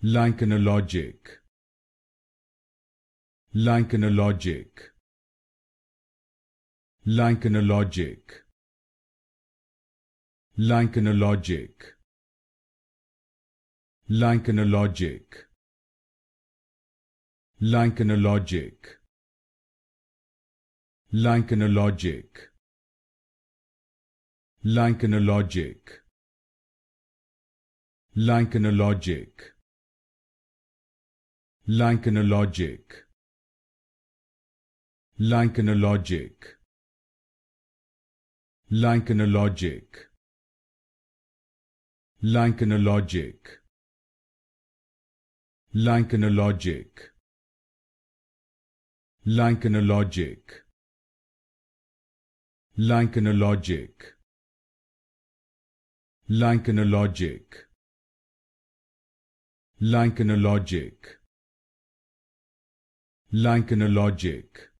Lichenologic. Lichenologic. Lichenologic. Lichenologic. Lichenologic. Lichenologic. Lichenologic. Lichenologic. Lichenologic. Lichenologic. Lichenologic. Lichenologic. Lichenologic. Lichenologic. Lichenologic. Lichenologic. Lichenologic. Lichenologic. Lichenologic.